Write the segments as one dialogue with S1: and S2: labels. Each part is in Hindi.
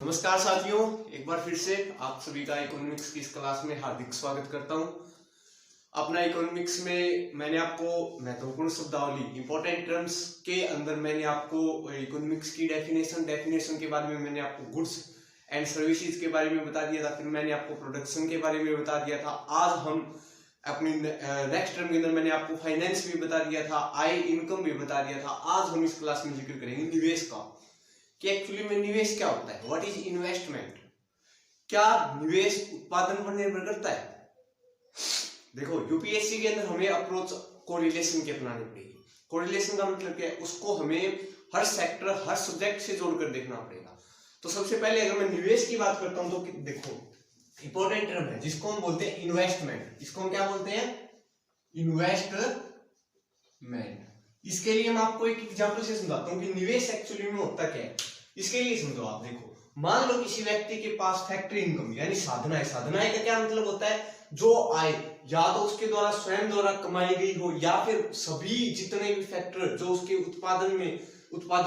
S1: नमस्कार साथियों, एक बार फिर से आप सभी का इकोनॉमिक्स की इस क्लास में हार्दिक स्वागत करता हूं। अपना इकोनॉमिक्स में मैंने आपको महत्वपूर्ण शब्दावली इंपॉर्टेंट टर्म्स के अंदर मैंने आपको इकोनॉमिक्स की डेफिनेशन के बारे में मैंने आपको गुड्स एंड सर्विसेज के बारे में बता दिया था। फिर मैंने आपको प्रोडक्शन के बारे में बता दिया था। आज हम अपनी नेक्स्ट टर्म के अंदर मैंने आपको फाइनेंस भी बता दिया था, आय इनकम भी बता दिया था। आज हम इस क्लास में जिक्र करेंगे निवेश का, कि एक्चुअली में निवेश क्या होता है, व्हाट इज इन्वेस्टमेंट। क्या निवेश उत्पादन पर निर्भर करता है? देखो, यूपीएससी के अंदर हमें अप्रोच कोरिलेशन की अपनानी पड़ेगी। कोरिलेशन का मतलब क्या है, उसको हमें हर सेक्टर हर सब्जेक्ट से जोड़कर देखना पड़ेगा। तो सबसे पहले अगर मैं निवेश की बात करता हूं तो देखो, इंपॉर्टेंट टर्म है जिसको हम बोलते हैं इन्वेस्टमेंट। इसको हम क्या बोलते हैं? इन्वेस्टमेंट। इसके लिए मैं आपको एक एग्जांपल से समझाता हूं कि निवेश एक्चुअली में होता क्या है। इसके लिए समझो आप, देखो मान लो किसी व्यक्ति के पास फैक्ट्री इनकम यानी साधनाएं, साधनाएं का क्या मतलब होता है? जो आय या तो उसके द्वारा स्वयं द्वारा कमाई गई हो या फिर सभी जितने भी फैक्टर जो उसके उत्पादन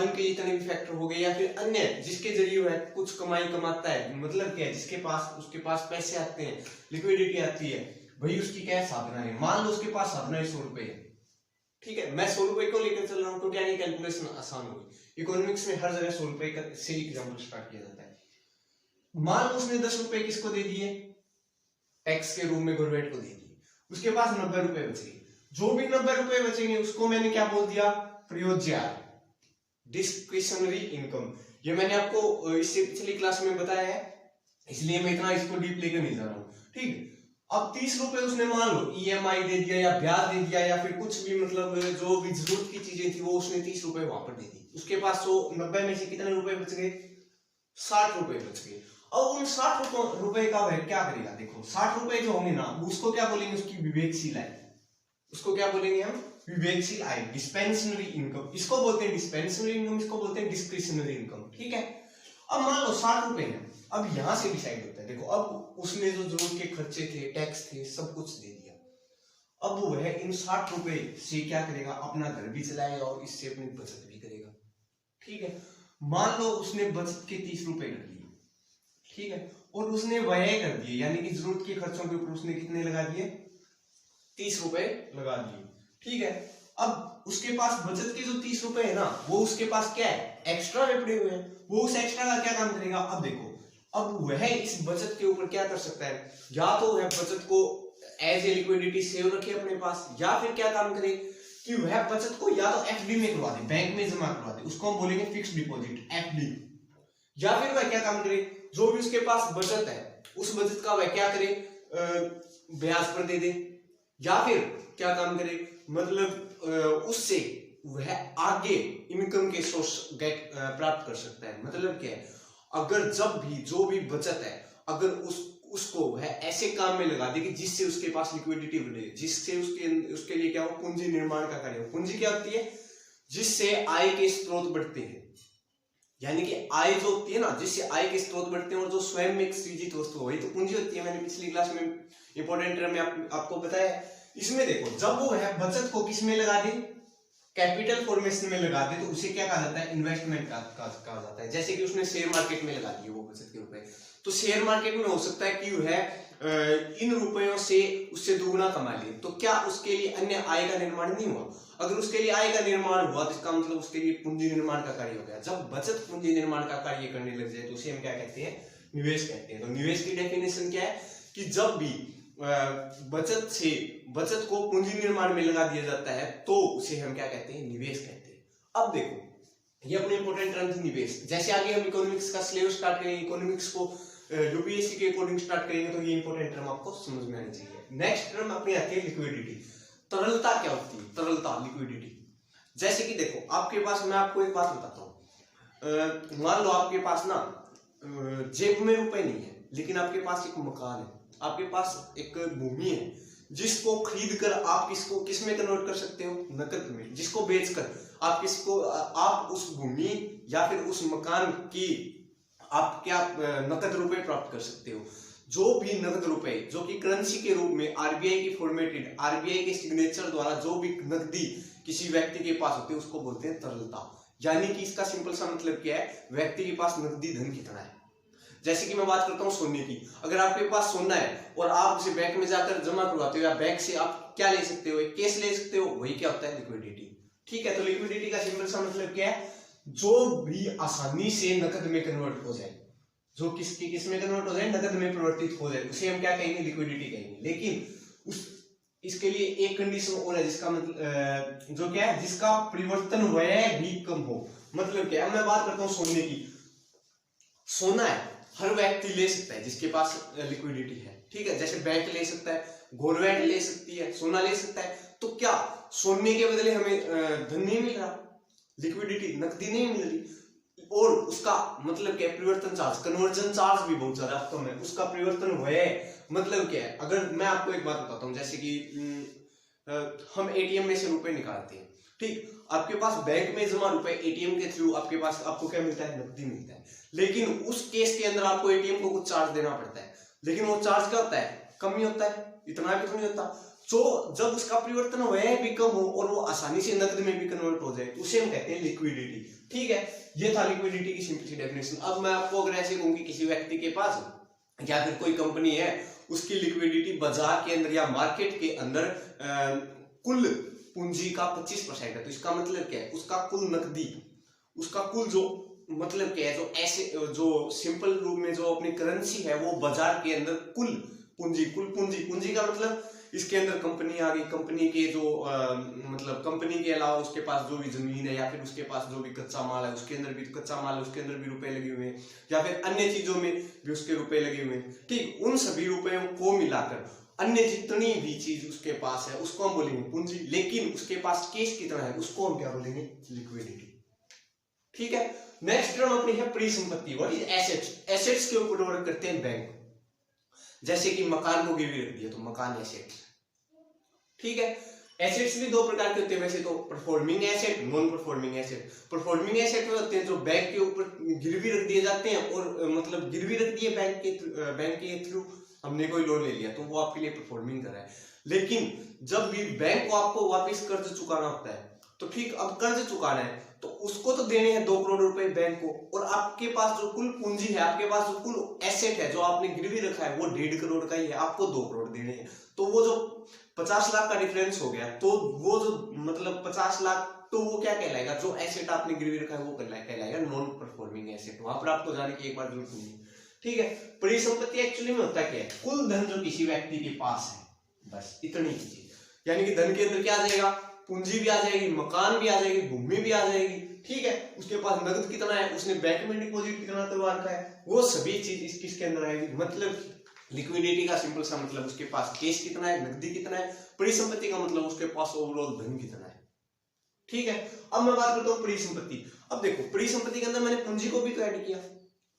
S1: के जितने भी फैक्टर हो गए या फिर अन्य जिसके जरिए वह कुछ कमाई कमाता है। मतलब क्या है? उसके पास पैसे आते हैं, लिक्विडिटी आती है, वही उसकी क्या है? साधना है। मान लो उसके पास साधना है 100 रुपए है, ठीक है। मैं 100 रुपए को लेकर चल रहा हूं क्योंकि यानी कैलकुलेशन आसान होगी। इकोनॉमिक्स में हर जगह 100 रुपए से एग्जाम्पल स्टार्ट किया जाता है। मान लो उसने 10 रुपए किसको दे दिए? टैक्स के रूप में गवर्नमेंट को दे दिए। उसके पास 90 रुपए बच गए। जो भी 90 रुपए बचेंगे उसको मैंने क्या बोल दिया? प्रयोज्य आय, डिस्क्रिशनरी इनकम। ये मैंने आपको इससे पिछली क्लास में बताया है, इसलिए मैं इतना इसको डीप लेकर नहीं जा रहा हूं, ठीक। अब 30 रुपए उसने मान लो ईएमआई दे दिया या ब्याज दे दिया या फिर कुछ भी, मतलब जो भी जरूरत की चीजें थी वो उसने 30 रुपए वहां पर दे दी। उसके पास 90 में से कितने रुपए बच गए? 60 रुपए बच गए। अब उन 60 रुपए का वह क्या करेगा? देखो 60 रुपए जो होंगे ना, उसको क्या बोलेंगे? उसकी विवेकशील आय। उसको क्या बोलेंगे हम? विवेकशील आय, डिस्पेंसनरी इनकम। इसको बोलते हैं डिस्पेंसनरी इनकम, इसको बोलते हैं डिस्क्रिशनरी इनकम, ठीक है। अब मान लो 60 रुपए है, अब यहां से डिसाइड होता है। देखो अब उसने जो जरूरत के खर्चे थे, टैक्स थे, सब कुछ दे दिया। अब वो है इन 60 रुपए से क्या करेगा? अपना घर भी चलाएगा और इससे अपनी बचत भी करेगा, ठीक है। मान लो उसने बचत के 30 रुपए कर लिए, ठीक है, और उसने व्यय कर दिए, यानी कि जरूरत के खर्चों के ऊपर उसने कितने लगा दिए? 30 रुपए लगा दिए, ठीक है। अब उसके पास बचत के जो 30 रुपए है ना, वो उसके पास क्या है? एक्स्ट्रा में पड़े हुए हैं। वो उस एक्स्ट्रा का क्या काम करेगा? अब देखो, अब वह इस बचत के ऊपर क्या कर सकता है? या तो वह बचत को एज ए लिक्विडिटी सेव रखे अपने पास, या फिर क्या काम करे कि वह बचत को या तो एफडी में करवा दे, बैंक में जमा करवा दे, उसको हम बोलेंगे फिक्स्ड डिपॉजिट, एफडी। या फिर वह क्या काम करे? जो भी उसके पास बचत है उस बचत का वह क्या करे? ब्याज पर दे दे। या फिर क्या काम करे? मतलब उससे वह आगे इनकम के सोर्स प्राप्त कर सकता है। मतलब क्या है? अगर जब भी जो भी बचत है, अगर उसको वह ऐसे काम में लगा दे कि जिससे उसके पास लिक्विडिटी बढ़े, जिससे उसके लिए क्या हो? पूंजी निर्माण का कार्य हो। पूंजी क्या होती है? जिससे आय के स्रोत बढ़ते हैं, यानी कि आय जो होती है ना, जिससे आय के स्रोत बढ़ते हैं और जो स्वयं में सृजित वस्तु वही तो पूंजी होती है। मैंने पिछली क्लास में इंपॉर्टेंट टर्म में आपको बताया। इसमें देखो, जब वो है बचत को किस में लगा दे? कैपिटल फॉर्मेशन में लगा दे, तो उसे क्या कहा जाता है? इन्वेस्टमेंट कहा जाता है। जैसे कि उसने शेयर मार्केट में लगा दिए वो बचत के रुपए, तो शेयर मार्केट में हो सकता है कि वह इन रुपयों से उससे दुगना कमा ले, तो क्या उसके लिए अन्य आय का निर्माण नहीं हुआ? अगर उसके लिए आय का निर्माण हुआ तो इसका मतलब उसके लिए पूंजी निर्माण का कार्य हो गया। जब बचत पूंजी निर्माण का कार्य करने लग जाए तो उसे हम क्या कहते हैं? निवेश कहते हैं। तो निवेश की डेफिनेशन क्या है कि जब भी बचत को पूंजी निर्माण में लगा दिया जाता है तो उसे हम क्या कहते हैं? निवेश कहते हैं। अब देखो, ये अपने इंपॉर्टेंट टर्म थी निवेश। जैसे आगे हम इकोनॉमिक्स का सिलेबस स्टार्ट करेंगे, इकोनॉमिक्स को यूपीएससी के अकॉर्डिंग स्टार्ट करेंगे, तो ये इंपॉर्टेंट टर्म आपको समझ में आनी चाहिए। नेक्स्ट टर्म अपनी आती है लिक्विडिटी। तरलता क्या होती है? तरलता, लिक्विडिटी। जैसे कि देखो, आपके पास, मैं आपको एक बात बताता हूँ। मान लो आपके पास ना जेब में रुपए नहीं है, लेकिन आपके पास एक मकान है, आपके पास एक भूमि है, जिसको खरीद कर आप किस में कन्वर्ट कर सकते हो? नकद में। जिसको बेचकर आप उस भूमि या फिर उस मकान की आप क्या नकद रुपए प्राप्त कर सकते हो। जो भी नकद रुपए जो कि करेंसी के रूप में आरबीआई की फॉर्मेटेड, आरबीआई के सिग्नेचर द्वारा जो भी नकदी किसी व्यक्ति के पास होती है उसको बोलते हैं तरलता। यानी कि इसका सिंपल सा मतलब क्या है? व्यक्ति के पास नकदी धन कितना है। जैसे कि मैं बात करता हूँ सोने की, अगर आपके पास सोना है और आप उसे बैंक में जाकर जमा करवाते हो या बैंक से आप क्या ले सकते हो, कैश ले सकते हो, वही क्या होता है लिक्विडिटी। ठीक है, तो लिक्विडिटी का सिंपल सा मतलब क्या है, जो भी आसानी से नकद में कन्वर्ट हो जाए, जो किस में कन्वर्ट हो जाए, नकद में परिवर्तित हो जाए, उसे हम क्या कहेंगे, लिक्विडिटी कहेंगे। लेकिन उस इसके लिए एक कंडीशन और है, जिसका मतलब जो क्या है, जिसका परिवर्तन व्यय भी कम हो। मतलब क्या है, मैं बात करता हूँ सोने की, सोना है हर व्यक्ति ले सकता है जिसके पास लिक्विडिटी है। ठीक है, जैसे बैंक ले सकता है, गवर्नमेंट ले सकती है, सोना ले सकता है। तो क्या सोने के बदले हमें धन नहीं मिल रहा, लिक्विडिटी नकदी नहीं मिल रही, और उसका मतलब क्या, परिवर्तन चार्ज, कन्वर्जन चार्ज भी बहुत ज्यादा कम है, उसका परिवर्तन व्यय मतलब क्या है। अगर मैं आपको एक बात बताता हूँ, जैसे कि हम एटीएम में से रुपए निकालते हैं, ठीक, आपके पास बैंक में जमा रुपए एटीएम के थ्रू आपके पास आपको क्या मिलता है, नकदी मिलता है। लेकिन उस केस के अंदर आपको एटीएम को कुछ चार्ज देना पड़ता है, लेकिन वो चार्ज क्या होता है, कम ही होता है, इतना भी तो नहीं होता। तो जब उसका परिवर्तन व्यय भी कम हो और वो आसानी से नकद में भी कन्वर्ट हो जाए, उसे हम कहते हैं लिक्विडिटी। ठीक है, ये था लिक्विडिटी की सिंपल सी डेफिनेशन। अब मैं आपको अगर ऐसे कहूं कि किसी व्यक्ति के पास या फिर कोई कंपनी है, उसकी लिक्विडिटी बाजार के अंदर या मार्केट के अंदर कुल पूंजी का 25% है, तो इसका मतलब क्या है, उसका कुल नकदी, उसका कुल जो मतलब क्या है, जो ऐसे जो सिंपल रूप में जो अपनी करेंसी है, वो बाजार के अंदर कुल पूंजी का मतलब इसके अंदर कंपनी आ गई, कंपनी के जो मतलब कंपनी के अलावा उसके पास जो भी जमीन है या फिर उसके पास जो भी कच्चा माल है, उसके अंदर भी कच्चा माल है, उसके अंदर भी रुपए लगे हुए हैं, या फिर अन्य चीजों में भी उसके रुपए लगे हुए हैं। ठीक, उन सभी रुपयों को मिलाकर अन्य जितनी भी चीज उसके पास है उसको हम बोलेंगे पूंजी। लेकिन उसके पास कैश कितना है, उसको हम क्या बोलेंगे, लिक्विडिटी। ठीक है, नेक्स्ट टर्म अपनी है परिसंपत्ति, व्हाट इज एसेट्स। एसेट्स के ऊपर वर्क करते हैं बैंक, जैसे कि मकान को गिरवी रख दिया तो मकान एसेट्स। ठीक है, एसेट्स भी दो प्रकार के होते हैं वैसे तो, performing asset, non performing asset. Performing asset होते हैं जो बैंक के ऊपर गिरवी रख दिए जाते हैं, और मतलब गिरवी रख दिए बैंक के थ्रू हमने कोई लोन ले लिया तो वो आपके लिए परफॉर्मिंग कर रहा है। लेकिन जब भी बैंक को आपको वापस कर्ज चुकाना होता है, तो ठीक, अब कर्ज चुकाना है तो उसको तो देने हैं 2 करोड़ रुपए बैंक को, और आपके पास जो कुल पूंजी है, आपके पास जो कुल एसेट है जो आपने गिरवी रखा है, वो 1.5 करोड़ का ही है, आपको 2 करोड़ देने हैं। तो वो जो 50 लाख का डिफरेंस हो गया, तो वो जो मतलब 50 लाख, तो वो क्या कहलाएगा, जो एसेट आपने गिरवी रखा है वो कहलाएगा नॉन परफॉर्मिंग एसेट। वहां पर आपको जाने की एक बार जरूरत नहीं है। ठीक है, परिसंपत्ति एक्चुअली में होता क्या है, कुल धन जो किसी व्यक्ति के पास है, बस इतनी चीज। यानी कि धन के अंदर क्या आ जाएगा, पूंजी भी आ जाएगी, मकान भी आ जाएगी, भूमि भी आ जाएगी। ठीक है, उसके पास नकद कितना है, उसने बैंक में डिपॉजिट कितना करवा रखा है, वो सभी चीज किसके अंदर आएगी। मतलब लिक्विडिटी का सिंपल सा मतलब उसके पास कैश कितना है, नकदी कितना है। परिसंपत्ति का मतलब उसके पास ओवरऑल धन कितना है। ठीक है, अब मैं बात करता हूँ परिसंपत्ति। अब देखो, परिसंपत्ति के अंदर मैंने पूंजी को भी तो ऐड किया।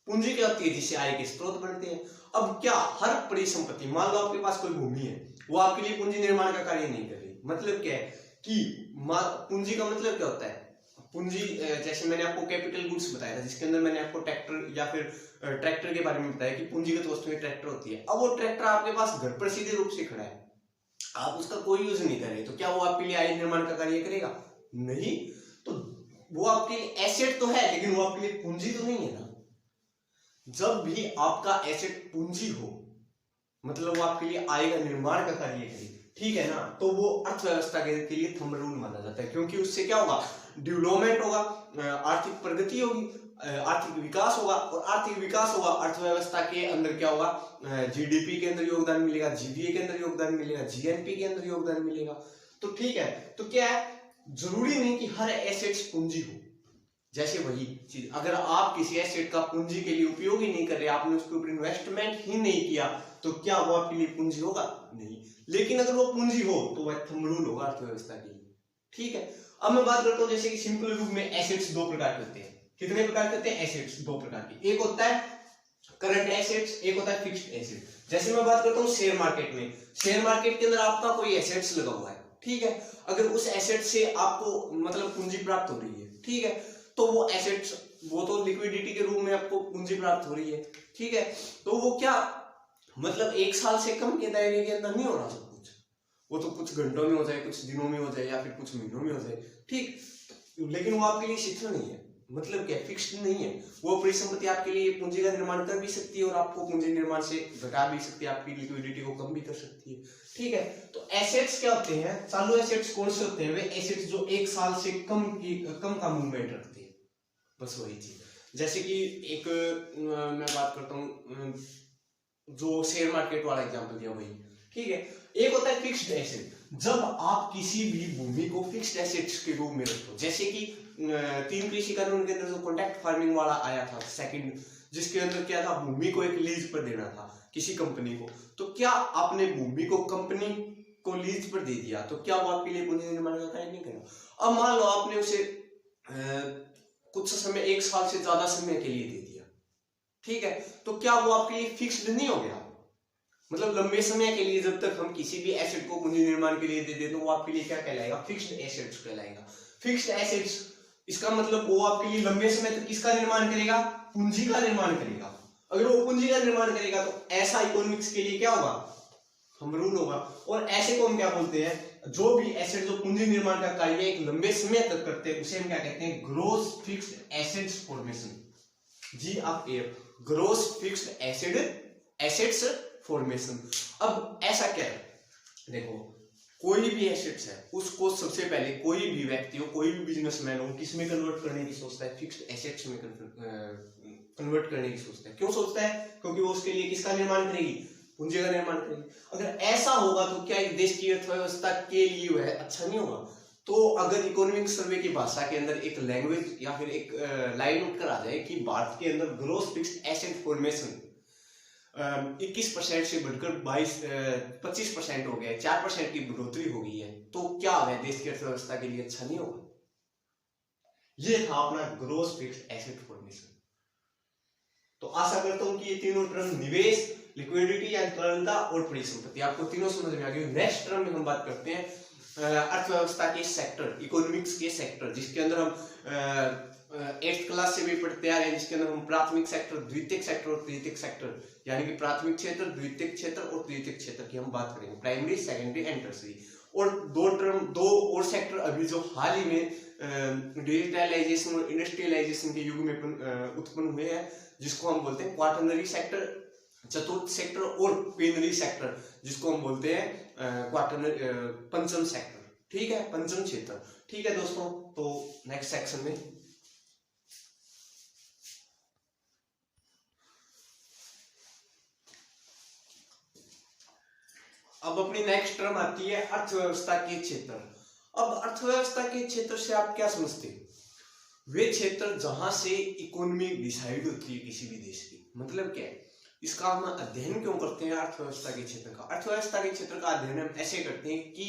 S1: पूंजी क्या होती है, जिससे आय के स्रोत बनते हैं। अब क्या हर परिसंपत्ति, मान लो आपके पास कोई भूमि है, वो आपके लिए पूंजी निर्माण का कार्य नहीं कर रही। मतलब क्या है कि पूंजी का मतलब क्या होता है, पूंजी जैसे मैंने आपको कैपिटल गुड्स बताया था, जिसके अंदर मैंने आपको ट्रैक्टर या फिर ट्रैक्टर के बारे में बताया कि पूंजीगत वस्तुएं ट्रैक्टर होती है। अब वो ट्रैक्टर आपके पास घर पर सीधे रूप से खड़ा है, आप उसका कोई यूज नहीं कर रहे, तो क्या वो आपके लिए आय निर्माण का कार्य करेगा, नहीं। तो वो आपके लिए एसेट तो है, लेकिन वो आपके लिए पूंजी तो नहीं है ना। जब भी आपका एसेट पूंजी हो, मतलब वो आपके लिए आय का निर्माण का कार्य करे, ठीक है ना, तो वो अर्थव्यवस्था के लिए थंब रूल माना जाता है। क्योंकि उससे क्या होगा, डेवलपमेंट होगा, आर्थिक प्रगति होगी, आर्थिक विकास होगा, और आर्थिक विकास होगा, अर्थव्यवस्था के अंदर क्या होगा, जीडीपी के अंदर योगदान मिलेगा, जीडीए के अंदर योगदान मिलेगा, जीएनपी के अंदर योगदान मिलेगा। तो ठीक है, तो क्या है, जरूरी नहीं कि हर एसेट्स पूंजी हो। जैसे वही चीज, अगर आप किसी एसेट का पूंजी के लिए उपयोग ही नहीं कर रहे, आपने उसके ऊपर इन्वेस्टमेंट ही नहीं किया, तो क्या वो आपके लिए पूंजी होगा, नहीं। लेकिन अगर वो पूंजी हो तो वह थंब रूल होगा अर्थव्यवस्था के लिए। ठीक है, अब मैं बात करता हूँ जैसे कि सिंपल रूप में एसेट्स दो प्रकार के होते हैं। कितने प्रकार के होते हैं, एसेट्स दो प्रकार के। एक होता है करंट एसेट्स, एक होता है फिक्स्ड एसेट। जैसे मैं बात करता हूँ शेयर मार्केट में, शेयर मार्केट के अंदर आपका कोई एसेट्स लगा हुआ है, ठीक है। अगर उस एसेट से आपको मतलब पूंजी प्राप्त हो रही है, ठीक है, तो वो एसेट्स, वो तो लिक्विडिटी के रूप में आपको पूंजी प्राप्त हो रही है, ठीक है। तो वो क्या मतलब एक साल से कम के दायरे के अंदर नहीं हो रहा सब कुछ, वो तो कुछ घंटों में हो जाए, कुछ दिनों में हो जाए, या फिर कुछ महीनों में हो जाए, ठीक। लेकिन वो आपके लिए शिक्षण नहीं है,
S2: मतलब क्या, फिक्स्ड नहीं है। वो परिसंपत्ति आपके लिए पूंजी का निर्माण कर भी सकती है और आपको पूंजी निर्माण से घटा भी सकती है, आपकी लिक्विडिटी को कम भी कर सकती है।
S1: ठीक है, तो एसेट्स क्या होते हैं, चालू एसेट्स कौन से होते हैं, वे एसेट्स जो 1 साल से कम का मूवमेंट रखते हैं, बस वही चीज। जैसे कि एक मैं बात करता हूँ, जो शेयर मार्केट वाला एग्जांपल दिया वही, ठीक है। एक होता है फिक्स्ड एसेट, जब आप किसी भी भूमि को फिक्स्ड एसेट्स के रूप में रखते हो, जैसे कि 3 कृषि कानून के अंदर जो कॉन्ट्रैक्ट फार्मिंग वाला आया था सेकंड, जिसके अंदर क्या था, भूमि को एक लीज पर देना था किसी कंपनी को, तो क्या आपने भूमि को कंपनी को लीज पर दे दिया तो क्या वो आपके लिए पूंजी निर्माण का कार्य नहीं करेगा। अब मान लो आपने उसे कुछ समय, 1 साल से ज्यादा समय के लिए दे दिया, ठीक है, तो क्या वो आपके लिए फिक्स्ड नहीं हो गया, मतलब लंबे समय के लिए जब तक हम किसी भी एसेट को पूंजी निर्माण के लिए दे दें तो वो आपके लिए क्या कहलाएगा, फिक्स्ड एसेट्स कहलाएगा। फिक्स्ड एसेट्स, इसका मतलब वो आपके लिए लंबे समय तक किसका निर्माण करेगा, पूंजी का निर्माण करेगा। अगर वो पूंजी का निर्माण करेगा तो ऐसा इकोनॉमिक्स के लिए क्या होगा, हम रूल होगा। और ऐसे को हम क्या बोलते हैं, जो भी एसेट जो पूंजी निर्माण का कार्य एक लंबे समय तक करते हैं उसे हम क्या कहते हैं, gross fixed assets formation, gross fixed assets formation. अब ऐसा क्या है, देखो कोई भी एसेट्स है उसको सबसे पहले कोई भी व्यक्ति हो, कोई भी बिजनेसमैन हो, किस में कन्वर्ट करने की सोचता है, फिक्स्ड एसेट्स में कन्वर्ट करने की सोचता है। क्यों सोचता है, क्योंकि वो उसके लिए किसका निर्माण करेगी, पूंजी का निर्माण करेगी। अगर ऐसा होगा तो क्या एक देश की अर्थव्यवस्था के लिए वह अच्छा नहीं होगा। तो अगर इकोनॉमिक सर्वे की भाषा के अंदर एक लैंग्वेज या फिर एक लाइन उठकर आ जाए कि भारत के अंदर ग्रोस फिक्स्ड एसेट फॉर्मेशन 21% से बढ़कर 25% हो गया, 4% की बढ़ोतरी हो गई है, तो क्या है देश की अर्थव्यवस्था के लिए अच्छा नहीं होगा। ये था अपना ग्रोस फिक्स्ड एसेट फॉर्मेशन। तो आशा करता हूं कि ये तीनों टर्म, निवेश, लिक्विडिटी या तरलता और परिसंपत्ति, आपको तीनों समझ में आ गई। नेक्स्ट टर्म में हम बात करते हैं अर्थव्यवस्था के सेक्टर, इकोनॉमिक्स के सेक्टर, जिसके अंदर हम 8th क्लास से भी पढ़ते आ रहे हैं, जिसके अंदर हम प्राथमिक सेक्टर, द्वितीयक सेक्टर और तृतीयक सेक्टर, यानी कि प्राथमिक क्षेत्र, द्वितीयक क्षेत्र और तृतीयक क्षेत्र की हम बात करेंगे, प्राइमरी, सेकेंडरी एंड टर्सरी। और दो और सेक्टर अभी जो हाल ही में डिजिटलाइजेशन और इंडस्ट्रियलाइजेशन के युग में उत्पन्न हुए हैं, जिसको हम बोलते हैं क्वाटरनरी सेक्टर, चतुर्थ सेक्टर, और क्वीनरी सेक्टर, जिसको हम बोलते हैं पंचम सेक्टर, ठीक है, पंचम क्षेत्र। ठीक है दोस्तों, तो नेक्स्ट सेक्शन में अब अपनी नेक्स्ट टर्म आती है अर्थव्यवस्था के क्षेत्र। अब अर्थव्यवस्था के क्षेत्र से आप क्या समझते हैं, वे क्षेत्र जहां से इकोनॉमी डिसाइड होती है किसी भी देश की, मतलब क्या है, इसका हम अध्ययन क्यों करते हैं अर्थव्यवस्था के क्षेत्र का। अर्थव्यवस्था के क्षेत्र का अध्ययन हम ऐसे करते हैं कि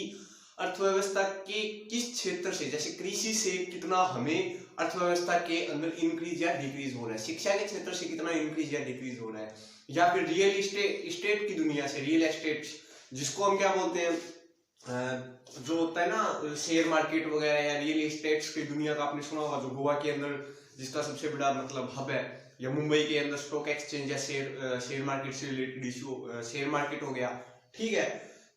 S1: अर्थव्यवस्था के किस क्षेत्र से, जैसे कृषि से कितना हमें अर्थव्यवस्था के अंदर इंक्रीज या डिक्रीज हो रहा है, शिक्षा के क्षेत्र से कितना इंक्रीज या डिक्रीज हो रहा है, या फिर रियल एस्टेट की दुनिया से, रियल एस्टेट जिसको हम क्या बोलते हैं, जो होता है ना शेयर मार्केट वगैरह या रियल एस्टेट्स की दुनिया का आपने सुना होगा, जो गोवा के अंदर जिसका सबसे बड़ा मतलब हब है, या मुंबई के अंदर स्टॉक एक्सचेंज या शेयर मार्केट से रिलेटेड इश्यू शेयर मार्केट हो गया, ठीक है।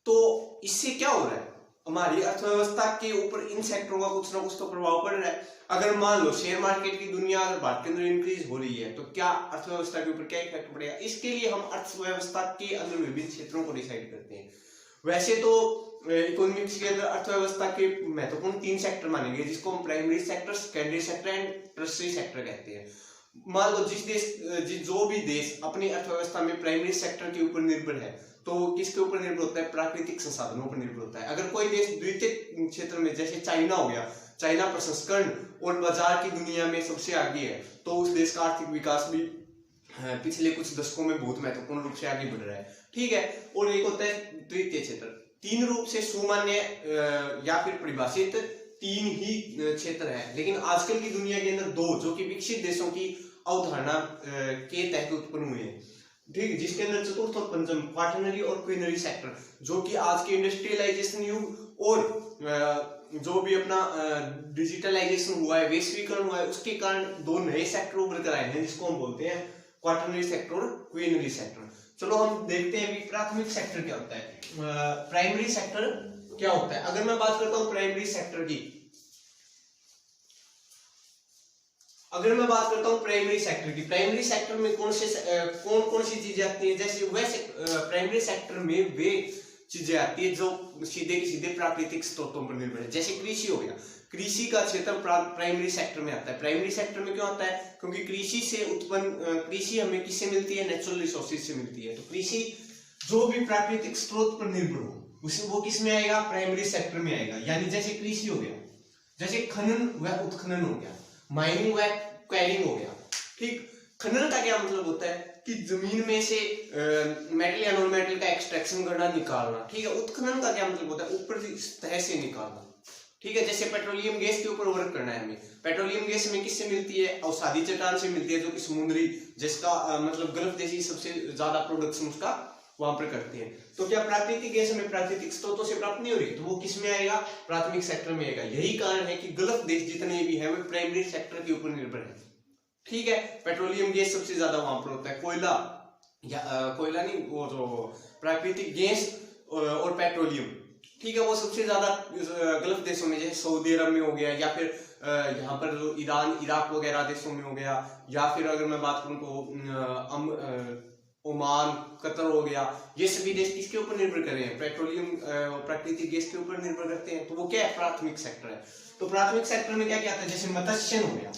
S1: तो इससे क्या हो रहा है, हमारी अर्थव्यवस्था के ऊपर इन सेक्टरों का कुछ ना कुछ तो प्रभाव पड़ रहा है। अगर मान लो शेयर मार्केट की दुनिया अगर भारत के अंदर इंक्रीज हो रही है तो क्या अर्थव्यवस्था के ऊपर क्या इफेक्ट पड़ेगा। इसके लिए हम अर्थव्यवस्था के अंदर विभिन्न क्षेत्रों को डिसाइड करते हैं। वैसे तो इकोनॉमिक्स के अंदर अर्थव्यवस्था के महत्वपूर्ण 3 सेक्टर मानेंगे, जिसको हम primary sector, secondary sector and tertiary sector कहते हैं। मान लो जो भी देश अपनी अर्थव्यवस्था में प्राइमरी सेक्टर के ऊपर निर्भर है, तो किसके ऊपर निर्भर होता है, प्राकृतिक संसाधनों पर निर्भर होता है। अगर कोई देश द्वितीय क्षेत्र में, जैसे चाइना हो गया, चाइना प्रसंस्करण और बाजार की दुनिया में सबसे आगे है, तो उस देश का आर्थिक विकास भी पिछले कुछ दशकों में बहुत महत्वपूर्ण रूप से आगे बढ़ रहा है, ठीक है। और एक होता है तृतीय क्षेत्र। 3 रूप से सामान्य या फिर परिभाषित 3 ही क्षेत्र है, लेकिन आजकल की दुनिया के अंदर 2 जो कि विकसित देशों की अवधारणा के तहत उत्पन्न हुए हैं, ठीक, जिसके अंदर चतुर्थ और पंचम, क्वाटरनरी और क्वीनरी सेक्टर, जो कि आज के इंडस्ट्रियलाइजेशन युग और जो भी अपना डिजिटलाइजेशन हुआ है, वैश्वीकरण हुआ है, उसके कारण 2 नए सेक्टर उभर कर आए हैं, जिसको हम बोलते हैं क्वाटरनरी सेक्टर और क्वीनरी सेक्टर। चलो हम देखते हैं अभी प्राथमिक सेक्टर क्या होता है, प्राइमरी सेक्टर क्या होता है। अगर मैं बात करता हूं प्राइमरी सेक्टर की, अगर मैं बात करता हूँ प्राइमरी सेक्टर की, प्राइमरी सेक्टर में कौन सी चीजें आती है, जैसे वैसे प्राइमरी सेक्टर में वे चीजें आती है जो सीधे की सीधे प्राकृतिक स्रोतों पर निर्भर है। जैसे कृषि हो गया, कृषि का क्षेत्र प्राइमरी सेक्टर में आता है। प्राइमरी सेक्टर में क्यों आता है, क्योंकि कृषि से उत्पन्न, कृषि हमें किससे मिलती है, नेचुरल रिसोर्सेज से मिलती है। तो कृषि जो भी प्राकृतिक स्रोत पर निर्भर हो उसे वो किस में आएगा, प्राइमरी सेक्टर में आएगा। यानी जैसे कृषि हो गया, जैसे खनन व उत्खनन हो गया, माइनिंग व क्वेरिंग हो गया। ठीक, खनन का क्या मतलब होता है कि जमीन में से मेटल या नॉन मेटल का एक्सट्रैक्शन करना, निकालना। ठीक है, उत्खनन का क्या मतलब होता है, ऊपर तह से निकालना। ठीक है, जैसे पेट्रोलियम गैस के ऊपर वर्क करना है हमें। पेट्रोलियम गैस हमें किससे मिलती है, अवसादी चट्टान से मिलती है, जो कि समुद्री, जिसका मतलब गल्फ देशी सबसे ज्यादा प्रोडक्शन उसका वहां पर करते हैं। तो क्या प्राकृतिक गैस हमें प्राकृतिक स्रोतों से प्राप्त नहीं हो रही, तो वो किस में आएगा, प्राथमिक सेक्टर में आएगा। यही कारण है कि गल्फ देश जितने भी है वो प्राइमरी सेक्टर के ऊपर निर्भर है। ठीक है, पेट्रोलियम गैस सबसे ज्यादा वहां पर होता है, कोयला या कोयला नहीं, वो जो प्राकृतिक गैस और पेट्रोलियम, ठीक है, वो सबसे ज्यादा गल्फ देशों में, जैसे सऊदी अरब में हो गया, या फिर यहाँ पर जो ईरान इराक वगैरह देशों में हो गया, या फिर अगर मैं बात करूं तो ओमान, कतर हो गया। ये सभी देश किसके ऊपर निर्भर कर रहे हैं, पेट्रोलियम प्राकृतिक गैस के ऊपर निर्भर करते हैं। तो वो क्या है, प्राथमिक सेक्टर है। तो प्राथमिक सेक्टर में क्या क्या आता है, जैसे मत्स्यन हो गया।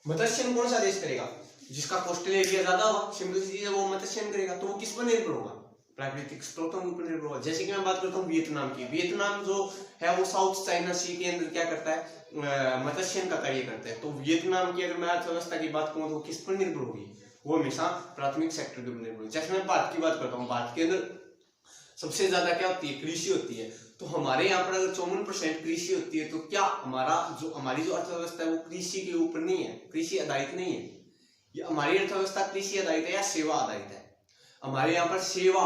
S1: मत्स्यन कौन सा देश करेगा, जिसका कोस्टल एरिया ज्यादा होगा, सिंपल सी चीज है, वो मत्स्यन करेगा। तो वो किस पर निर्भर होगा, प्राकृतिक स्रोतों के ऊपर निर्भर होगा। जैसे कि मैं बात करता हूँ वियतनाम की, वियतनाम जो है वो साउथ चाइना सी के अंदर क्या करता है, मत्स्यन का कार्य करता है। तो वियतनाम की अगर मैं अर्थव्यवस्था की बात करूँ तो वो किस पर निर्भर होगी, वो हमेशा प्राथमिक सेक्टर के ऊपर निर्भर होगी। जैसे मैं भारत की बात करता हूँ, भारत के अंदर सबसे ज्यादा क्या होती है, कृषि होती है। तो हमारे यहाँ पर अगर 54% कृषि होती है, तो क्या हमारी जो अर्थव्यवस्था है वो कृषि के ऊपर नहीं है, कृषि आधारित नहीं है। ये हमारी अर्थव्यवस्था कृषि आधारित है या सेवा आधारित है। हमारे यहाँ पर सेवा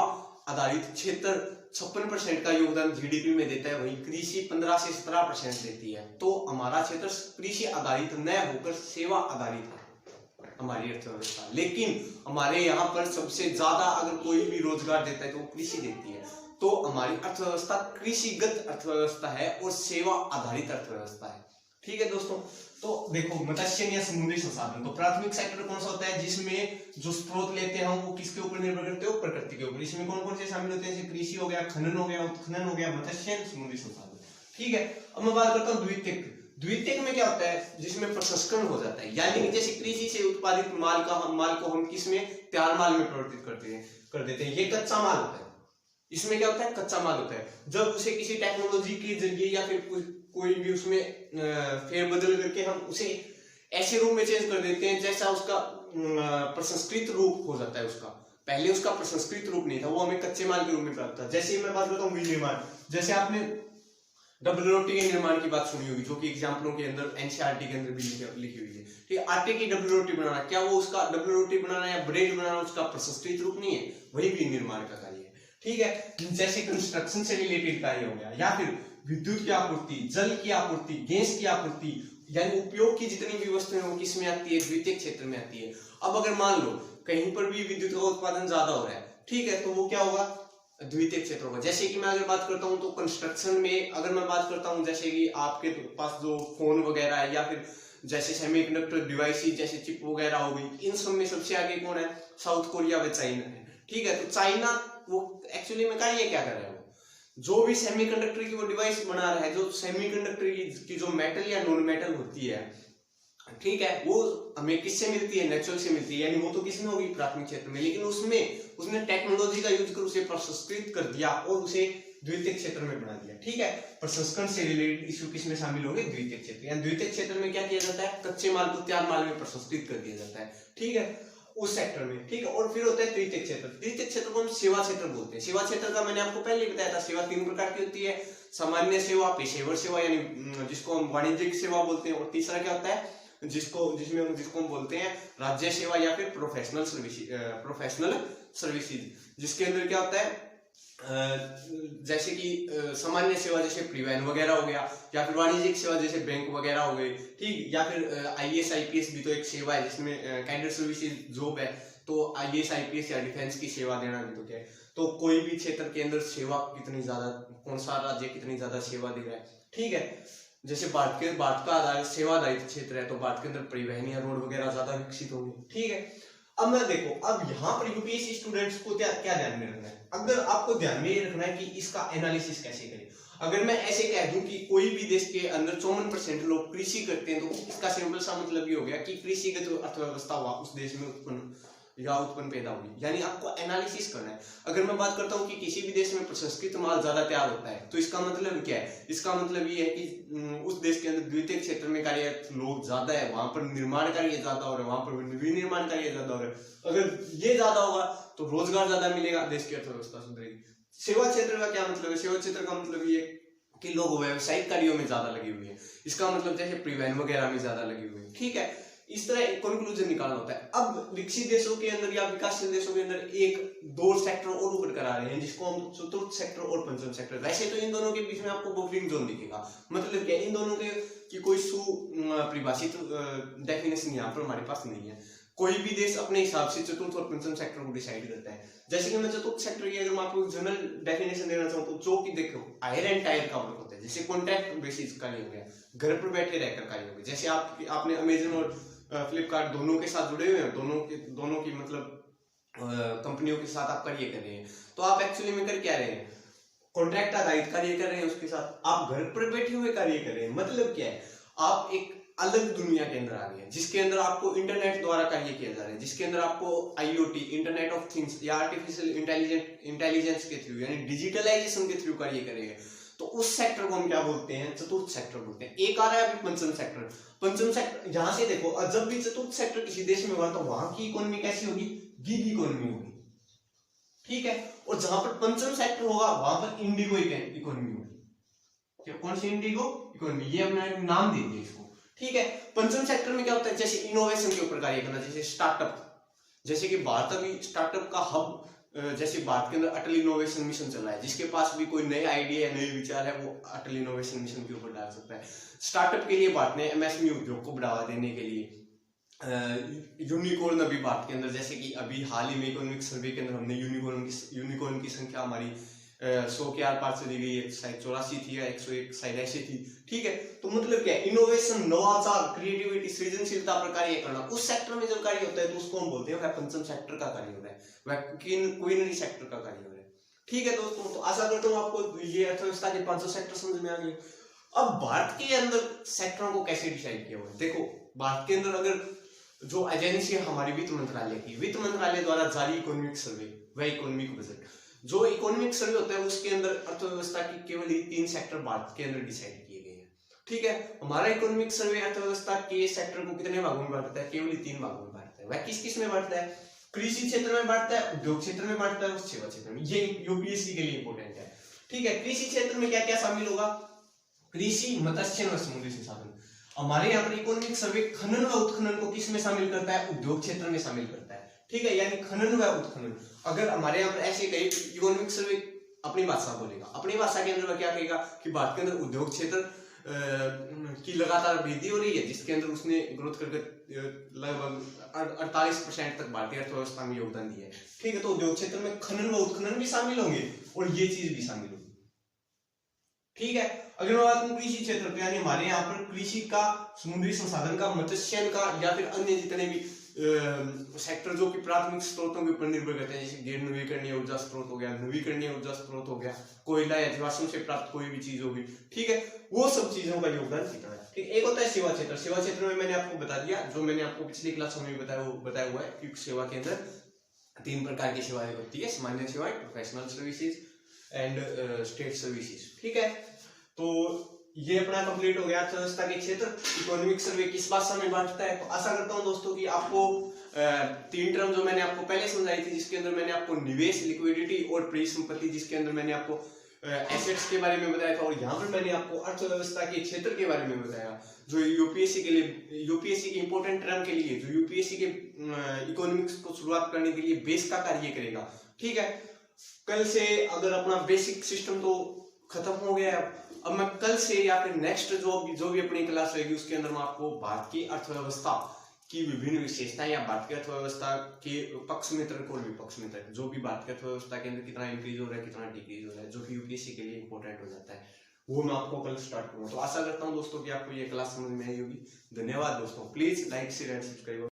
S1: आधारित क्षेत्र 56% का योगदान जीडीपी में देता है, वही कृषि 15 से 17% देती है। तो हमारा क्षेत्र कृषि आधारित न होकर सेवा आधारित है हमारी अर्थव्यवस्था। लेकिन हमारे यहाँ पर सबसे ज्यादा अगर कोई भी रोजगार देता है तो वो कृषि देती है। तो हमारी अर्थव्यवस्था कृषिगत अर्थव्यवस्था है और सेवा आधारित अर्थव्यवस्था है। ठीक है दोस्तों, तो देखो मत्स्य या समुद्री संसाधन, तो प्राथमिक सेक्टर कौन सा होता है, जिसमें जो स्रोत लेते हैं वो किसके ऊपर निर्भर करते हैं, प्रकृति के ऊपर। इसमें कौन कौन से शामिल होते हैं, जैसे कृषि हो गया, खनन हो गया, उत्खनन हो गया, मत्स्य, समुद्री संसाधन। ठीक है, अब मैं बात करता हूँ द्वितीयक। द्वितीयक में क्या होता है, जिसमें प्रसंस्करण हो जाता है, यानी जैसे कृषि से उत्पादित माल को हम किसमें, तैयार माल में परिवर्तित कर देते हैं। ये कच्चा माल होता है। इसमें क्या होता है, कच्चा माल होता है। जब उसे किसी टेक्नोलॉजी के जरिए या फिर कोई भी उसमें फेरबदल करके हम उसे ऐसे रूप में चेंज कर देते हैं जैसा उसका प्रसंस्कृत रूप हो जाता है। उसका पहले उसका प्रसंस्कृत रूप नहीं था, वो हमें कच्चे माल के रूप में प्राप्त था। जैसे मैं बात करता हूँ विनिर्माण, जैसे आपने डबल रोटी के निर्माण की बात सुनी होगी, जो कि एग्जाम्पलों के अंदर एनसीईआरटी के अंदर भी लिखी हुई है। ठीक है, आटे की डबल रोटी बनाना, क्या वो उसका डबल रोटी बनाना या ब्रेड बनाना उसका प्रसंस्कृत रूप नहीं है, वही भी निर्माण का कार्य है। ठीक है, जैसे कंस्ट्रक्शन से रिलेटेड कार्य हो गया, या फिर विद्युत की आपूर्ति, जल की आपूर्ति, गैस की आपूर्ति, यानी उपयोग की जितनी भी वस्तुएं वो किस में आती है, द्वितीयक क्षेत्र में आती है। अब अगर मान लो कहीं पर भी विद्युत का उत्पादन ज्यादा हो रहा है, ठीक है, तो वो क्या होगा, द्वितीयक क्षेत्र होगा। जैसे कि मैं अगर बात करता हूं तो कंस्ट्रक्शन में अगर मैं बात करता हूं, जैसे कि आपके पास जो फोन वगैरह है, या फिर जैसे सेमीकंडक्टर डिवाइसेस जैसे चिप वगैरह हो गई, इन सब में सबसे आगे कौन है, साउथ कोरिया व चाइना है। ठीक है, तो चाइना वो एक्चुअली में कार्य क्या कर रहा है, जो भी सेमीकंडक्टर की वो डिवाइस बना रहा है, जो सेमीकंडक्टर की जो मेटल या नॉन मेटल होती है, ठीक है, वो हमें किससे मिलती है, नेचुरल से मिलती है, यानी वो तो किसमें होगी, प्राथमिक क्षेत्र में। लेकिन उसने टेक्नोलॉजी का यूज कर उसे प्रसंस्कृत कर दिया और उसे द्वितीयक क्षेत्र में बना दिया। ठीक है, प्रसंस्करण से रिलेटेड इश्यू किसमें शामिल होंगे, द्वितीयक क्षेत्र। यानी द्वितीयक क्षेत्र में क्या किया जाता है, कच्चे माल को तैयार माल में प्रसंस्कृत कर दिया जाता है। ठीक है, उस सेक्टर में। ठीक है, और फिर होता है तृतीयक क्षेत्र। तृतीयक क्षेत्र को हम सेवा क्षेत्र बोलते हैं। सेवा क्षेत्र का मैंने आपको पहले बताया था, सेवा 3 प्रकार की होती है, सामान्य सेवा, पेशेवर सेवा यानी जिसको हम वाणिज्यिक सेवा बोलते हैं, और तीसरा क्या होता है, जिसको हम बोलते हैं राज्य सेवा या फिर प्रोफेशनल सर्विसेज, जिसके अंदर क्या होता है, जैसे कि सामान्य सेवा जैसे परिवहन वगैरह हो गया, या फिर वाणिज्यिक सेवा जैसे बैंक वगैरह हो गए। ठीक, या फिर आईएएस आईपीएस भी तो एक सेवा है, जिसमें कैडर सर्विसेज जॉब है, तो आईएएस आईपीएस या डिफेंस की सेवा देना भी तो क्या है। तो कोई भी क्षेत्र के अंदर सेवा कितनी ज्यादा, कौन सा राज्य कितनी ज्यादा सेवा दे रहा है। ठीक है,
S2: जैसे भारत का आधार सेवा आधारित क्षेत्र है, तो भारत के अंदर परिवहन या रोड वगैरह ज्यादा विकसित होंगे।
S1: ठीक है, अब मैं देखो, अब यहाँ पर यूपीएससी स्टूडेंट्स को क्या क्या ध्यान में रखना है? अगर आपको ध्यान में ये रखना है कि इसका एनालिसिस कैसे करें। अगर मैं ऐसे कह दूं कि कोई भी देश के अंदर 54% लोग कृषि करते हैं, तो इसका सिंपल सा मतलब ये हो गया कि कृषिगत अर्थव्यवस्था हुआ उस देश में उत्पन्न पैदा होगी। यानी आपको एनालिसिस करना है। अगर मैं बात करता हूँ कि किसी भी देश में प्रसंस्कृत माल ज्यादा तैयार होता है, तो इसका मतलब क्या है? इसका मतलब ये है कि उस देश के अंदर द्वितीय क्षेत्र में कार्यरत लोग ज्यादा है, वहां पर निर्माण कार्य ज्यादा हो रहा है, वहां पर विनिर्माण कार्य ज्यादा हो रहा है। अगर ये ज्यादा होगा तो रोजगार ज्यादा मिलेगा, देश की अर्थव्यवस्था सुधरेगी। सेवा क्षेत्र का क्या मतलब है? सेवा क्षेत्र का मतलब ये कि लोग व्यावसायिक कार्यों में ज्यादा लगे हुए हैं। इसका मतलब जैसे परिवहन वगैरह में ज्यादा लगे हुए हैं। ठीक है, इस तरह एक कंक्लूजन निकालना होता है। अब विकसित देशों के अंदर या विकासशील देशों के अंदर एक दो सेक्टर और ऊपर करा रहे हैं, जिसको हम चतुर्थ सेक्टर और पंचम सेक्टर। वैसे तो इन दोनों के बीच में आपको बफरिंग जोन दिखेगा। मतलब क्या, इन दोनों के की कोई सुपरिभाषित डेफिनेशन यहाँ पर हमारे पास नहीं है। कोई भी देश अपने हिसाब से चतुर्थ और पंचम सेक्टर को डिसाइड करता है। जैसे कि मैं चतुर्थ सेक्टर की अगर मैं आपको जनरल डेफिनेशन देना चाहूँ, तो जो कि देखो हायर एंड टायर का वर्क होता है। जैसे कॉन्ट्रैक्ट बेसिस कार्य हो गया, घर पर बैठे रहकर कार्य हो गया। जैसे आपने अमेजन और फ्लिपकार्ट दोनों के साथ जुड़े हुए हैं, दोनों की मतलब कंपनियों के साथ आप कार्य कर रहे हैं, तो आप एक्चुअली में कर क्या रहे हैं? कॉन्ट्रैक्ट आधारित कार्य कर रहे हैं। उसके साथ आप घर पर बैठे हुए कार्य कर रहे हैं। मतलब क्या है, आप एक अलग दुनिया के अंदर आ गए हैं, जिसके अंदर आपको इंटरनेट द्वारा कार्य किया जा रहा है, जिसके अंदर आपको आईओटी, इंटरनेट ऑफ थिंग्स या आर्टिफिशियल इंटेलिजेंस के थ्रू यानी डिजिटलाइजेशन के थ्रू कार्य करेंगे। तो उस सेक्टर को हम क्या बोलते हैं? चतुर्थ सेक्टर बोलते हैं। एक आ रहा है अभी पंचम सेक्टर। पंचम सेक्टर यहां से देखो, जब भी चतुर्थ सेक्टर किसी देश में हुआ तो वहां की इकोनॉमी कैसी होगी? गिग इकोनॉमी होगी। ठीक है, और जहां पर पंचम सेक्टर होगा वहां पर इंडिगो इकोनॉमी होगी। कौन सी इंडिगो इकोनॉमी? ये हमने नाम दे दिया इसको। ठीक है, पंचम सेक्टर में क्या होता है? जैसे इनोवेशन के ऊपर कार्य करना, जैसे स्टार्टअप। जैसे कि भारत अभी स्टार्टअप का हब, जैसे भारत के अंदर अटल इनोवेशन मिशन चल रहा है, जिसके पास भी कोई नए आइडिया या नए विचार है वो अटल इनोवेशन मिशन के ऊपर डाल सकता है। स्टार्टअप के लिए भारत ने एमएसएमई उद्योग को बढ़ावा देने के लिए यूनिकॉर्न अभी भारत के अंदर, जैसे कि अभी हाल ही में इकोनॉमिक सर्वे के अंदर हमने यूनिकॉर्न की संख्या हमारी 100 के आर पार चली गई है। शायद 84 थी या 101 शायद ऐसी थी। ठीक है, तो मतलब क्या है? इनोवेशन, नवाचार, क्रिएटिविटी, सृजनशीलता पर कार्य करना। उस सेक्टर में जब कार्य होता है तो उसको हम बोलते हैं वह पंचम सेक्टर का कार्य हो रहा है, वह क्वीनरी सेक्टर का कार्य हो रहा है। ठीक है दोस्तों, तो आशा करता हूँ आपको ये अर्थव्यवस्था के 5 सेक्टर समझ में आ गए। अब भारत के अंदर सेक्टरों को कैसे डिसाइड किया हुआ है? देखो, भारत के अंदर अगर जो एजेंसी है हमारी वित्त मंत्रालय की, वित्त मंत्रालय द्वारा जारी इकोनॉमिक सर्वे, वह इकोनॉमिक बजट, जो इकोनॉमिक सर्वे होता है उसके अंदर अर्थव्यवस्था की केवल 3 सेक्टर भारत के अंदर डिसाइड किए गए हैं। ठीक है, हमारा इकोनॉमिक सर्वे अर्थव्यवस्था के सेक्टर को कितने भागों में बांटता है? केवल 3 भागों में बांटता है। वह किस किस में बांटता है? कृषि क्षेत्र में बांटता है, उद्योग क्षेत्र में बांटता है और सेवा क्षेत्र में। ये यूपीएससी के लिए इंपॉर्टेंट है। ठीक है, कृषि क्षेत्र में क्या क्या शामिल होगा? कृषि, मत्स्य और समुद्री संसाधन। हमारे यहाँ पर इकोनॉमिक सर्वे खनन व उत्खनन को किस में शामिल करता है? उद्योग क्षेत्र में शामिल करता है। ठीक है, यानी खनन व उत्खनन। अगर हमारे यहाँ पर ऐसे कहे, इकोनॉमिक सर्वे अपनी भाषा बोलेगा, अपनी भाषा के अंदर वह क्या कहेगा कि भारत के अंदर उद्योग क्षेत्र की लगातार वृद्धि हो रही है, जिसके अंदर उसने ग्रोथ करके लगभग 48% तक भारतीय अर्थव्यवस्था में योगदान दिया है। ठीक है, तो उद्योग क्षेत्र में खनन व उत्खनन भी शामिल होंगे और ये चीज भी शामिल होगी। ठीक है, अगर मैं बात करूं कृषि क्षेत्र पे, यानी हमारे यहाँ पर कृषि का, समुद्री संसाधन का, मत्स्य का या फिर अन्य जितने भी सेक्टर जो कि प्राथमिक स्रोतों के ऊपर निर्भर करते हैं, जैसे गैर नवीकरणीय ऊर्जा स्रोत हो गया, नवीकरणीय ऊर्जा स्रोत हो गया, कोयला या जीवाश्म से प्राप्त कोई भी चीज होगी। ठीक है, वो सब चीजों का योगदान कितना है। ठीक, एक होता है सेवा क्षेत्र। सेवा क्षेत्र में मैंने आपको बता दिया, जो मैंने आपको पिछली क्लास में बताया हुआ है कि सेवा के अंदर 3 प्रकार की सेवाएं होती है: सामान्य सेवाएं, professional services and state services. ठीक है, तो ये अपना कंप्लीट हो गया अर्थव्यवस्था के क्षेत्र। इकोनॉमिक सर्वे किस भाषा में बांटता है? तो आशा करता हूं दोस्तों कि आपको 3 टर्म जो मैंने आपको पहले समझाई थी, जिसके अंदर मैंने आपको निवेश, लिक्विडिटी और परिसंपत्ति, जिसके अंदर मैंने आपको एसेट्स के बारे में बताया था, और यहाँ पर मैंने आपको अर्थव्यवस्था के क्षेत्र के बारे में बताया, जो यूपीएससी के लिए, यूपीएससी के इंपोर्टेंट टर्म के लिए, जो यूपीएससी के इकोनॉमिक्स को शुरुआत करने के लिए बेस का कार्य करेगा। ठीक है, कल से अगर अपना बेसिक सिस्टम तो खत्म हो गया है, अब मैं कल से या फिर नेक्स्ट जो भी अपनी क्लास रहेगी उसके अंदर मैं आपको भारत की अर्थव्यवस्था की विभिन्न विशेषताएं या भारत की अर्थव्यवस्था के पक्ष में तर्क और विपक्ष में तर्क, जो भी भारत की अर्थव्यवस्था के अंदर कितना इंक्रीज हो रहा है, कितना डिक्रीज हो रहा है, जो कि यूपीएससी के लिए इंपॉर्टेंट हो जाता है, वो मैं आपको कल स्टार्ट करूंगा। तो आशा करता हूँ दोस्तों कि आपको ये क्लास समझ में आई होगी। धन्यवाद दोस्तों, please like share and subscribe.